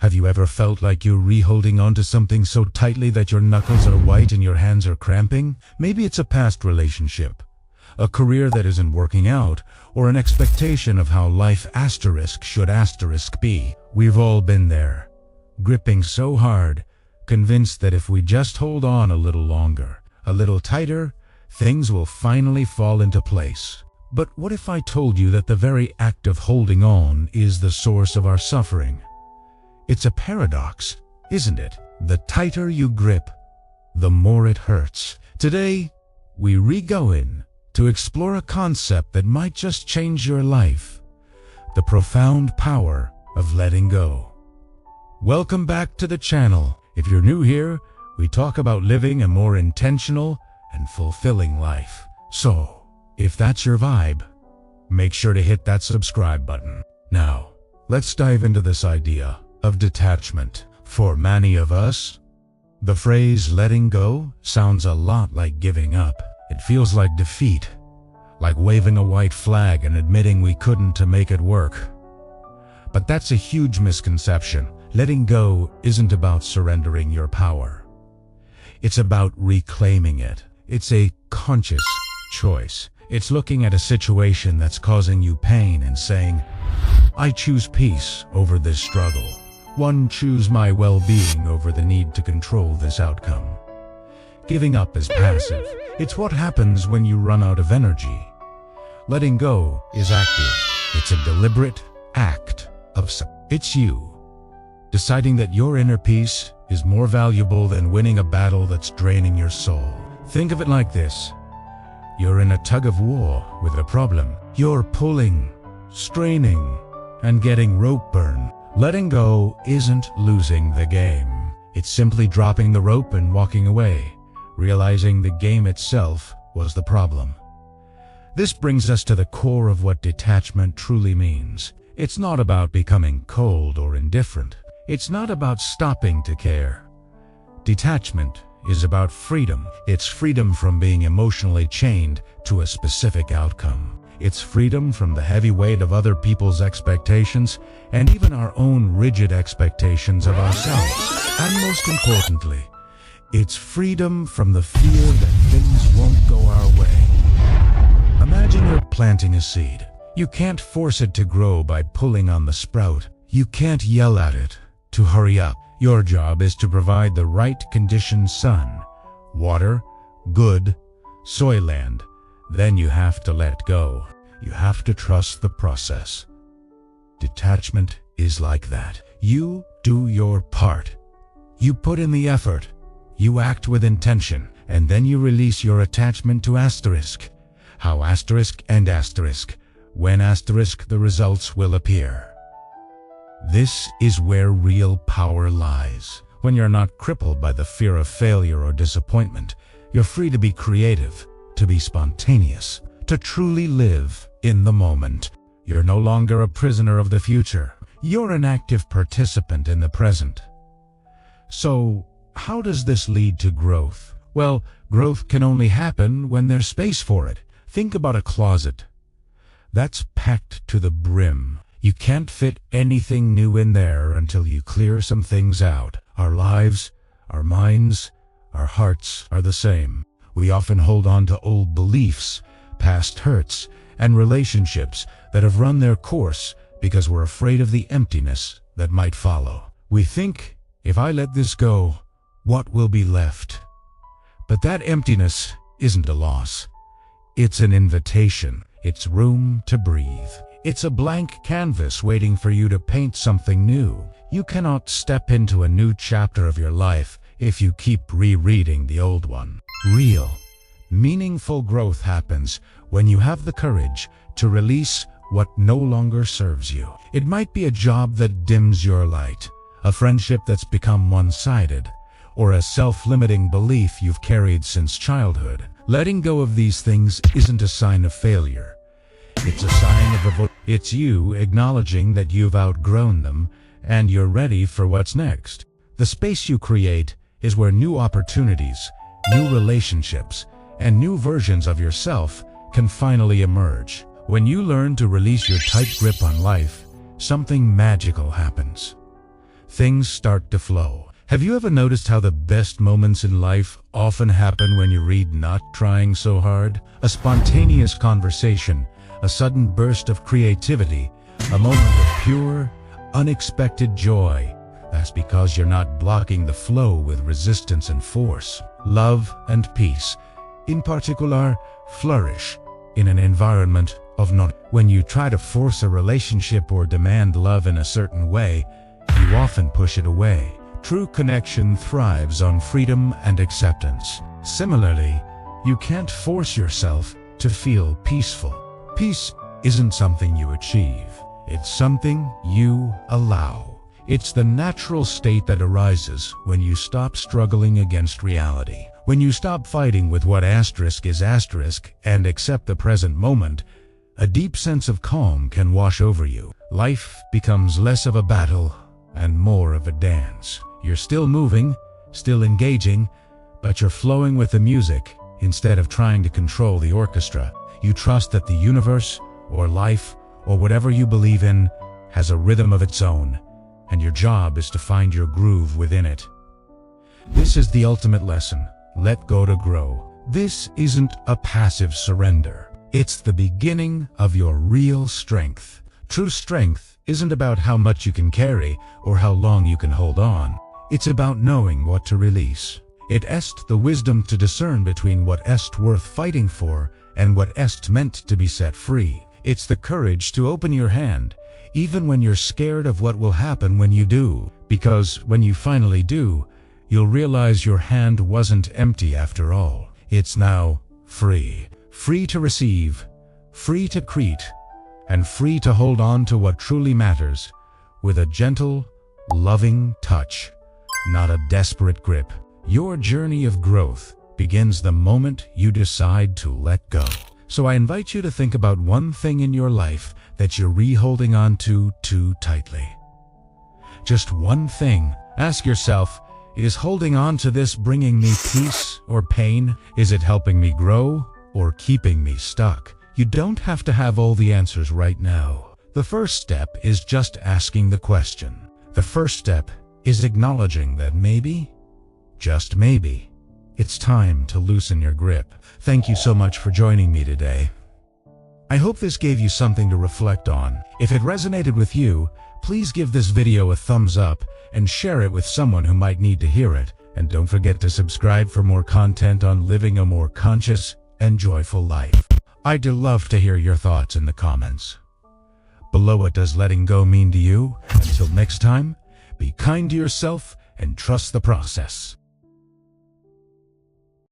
Have you ever felt like you're re-holding onto something so tightly that your knuckles are white and your hands are cramping? Maybe it's a past relationship, a career that isn't working out, or an expectation of how life should be. We've all been there, gripping so hard, convinced that if we just hold on a little longer, a little tighter, things will finally fall into place. But what if I told you that the very act of holding on is the source of our suffering? It's a paradox, isn't it? The tighter you grip, the more it hurts. Today, we re-go in to explore a concept that might just change your life: the profound power of letting go. Welcome back to the channel. If you're new here, we talk about living a more intentional and fulfilling life. So, if that's your vibe, make sure to hit that subscribe button. Now, let's dive into this idea of detachment. For many of us, the phrase letting go sounds a lot like giving up. It feels like defeat, like waving a white flag and admitting we couldn't to make it work. But that's a huge misconception. Letting go isn't about surrendering your power. It's about reclaiming it. It's a conscious choice. It's looking at a situation that's causing you pain and saying, I choose peace over this struggle. One, choose my well-being over the need to control this outcome. Giving up is passive. It's what happens when you run out of energy. Letting go is active. It's a deliberate act of It's you deciding that your inner peace is more valuable than winning a battle that's draining your soul. Think of it like this. You're in a tug of war with a problem. You're pulling, straining, and getting rope burn. Letting go isn't losing the game. It's simply dropping the rope and walking away, realizing the game itself was the problem. This brings us to the core of what detachment truly means. It's not about becoming cold or indifferent. It's not about stopping to care. Detachment is about freedom. It's freedom from being emotionally chained to a specific outcome. It's freedom from the heavy weight of other people's expectations and even our own rigid expectations of ourselves. And most importantly, it's freedom from the fear that things won't go our way. Imagine you're planting a seed. You can't force it to grow by pulling on the sprout. You can't yell at it to hurry up. Your job is to provide the right conditions: sun, water, good soil land. Then you have to let go. You have to trust the process. Detachment is like that. You do your part. You put in the effort. You act with intention. And then you release your attachment to asterisk. How asterisk and asterisk. When asterisk, the results will appear. This is where real power lies. When you're not crippled by the fear of failure or disappointment, you're free to be creative, to be spontaneous, to truly live in the moment. You're no longer a prisoner of the future. You're an active participant in the present. So, how does this lead to growth? Well, growth can only happen when there's space for it. Think about a closet that's packed to the brim. You can't fit anything new in there until you clear some things out. Our lives, our minds, our hearts are the same. We often hold on to old beliefs, past hurts, and relationships that have run their course because we're afraid of the emptiness that might follow. We think, if I let this go, what will be left? But that emptiness isn't a loss. It's an invitation. It's room to breathe. It's a blank canvas waiting for you to paint something new. You cannot step into a new chapter of your life if you keep rereading the old one. Real, meaningful growth happens when you have the courage to release what no longer serves you. It might be a job that dims your light, a friendship that's become one-sided, or a self-limiting belief you've carried since childhood. Letting go of these things isn't a sign of failure. It's a sign of It's you acknowledging that you've outgrown them and you're ready for what's next. The space you create is where new opportunities, new relationships, and new versions of yourself can finally emerge. When you learn to release your tight grip on life, something magical happens. things start to flow. Have you ever noticed how the best moments in life often happen when you read not trying so hard? A spontaneous conversation, a sudden burst of creativity, a moment of pure, unexpected joy. That's because you're not blocking the flow with resistance and force. Love and peace, in particular, flourish in an environment of not. When you try to force a relationship or demand love in a certain way, you often push it away. True connection thrives on freedom and acceptance. Similarly, you can't force yourself to feel peaceful. Peace isn't something you achieve. It's something you allow. It's the natural state that arises when you stop struggling against reality. When you stop fighting with what asterisk is asterisk and accept the present moment, a deep sense of calm can wash over you. Life becomes less of a battle and more of a dance. You're still moving, still engaging, but you're flowing with the music instead of trying to control the orchestra. You trust that the universe, or life, or whatever you believe in, has a rhythm of its own, and your job is to find your groove within it. This is the ultimate lesson. Let go to grow. This isn't a passive surrender. It's the beginning of your real strength. True strength isn't about how much you can carry or how long you can hold on. It's about knowing what to release. It est the wisdom to discern between what est worth fighting for and what est meant to be set free. It's the courage to open your hand, even when you're scared of what will happen when you do. Because when you finally do, you'll realize your hand wasn't empty after all. It's now free. Free to receive, free to create, and free to hold on to what truly matters with a gentle, loving touch, not a desperate grip. Your journey of growth begins the moment you decide to let go. So I invite you to think about one thing in your life that you're holding on to too tightly. Just one thing. Ask yourself, is holding on to this bringing me peace or pain? Is it helping me grow or keeping me stuck? You don't have to have all the answers right now. The first step is just asking the question. The first step is acknowledging that maybe, just maybe, it's time to loosen your grip. Thank you so much for joining me today. I hope this gave you something to reflect on. If it resonated with you, please give this video a thumbs up and share it with someone who might need to hear it. And don't forget to subscribe for more content on living a more conscious and joyful life. I'd love to hear your thoughts in the comments below. What does letting go mean to you? Until next time, be kind to yourself and trust the process.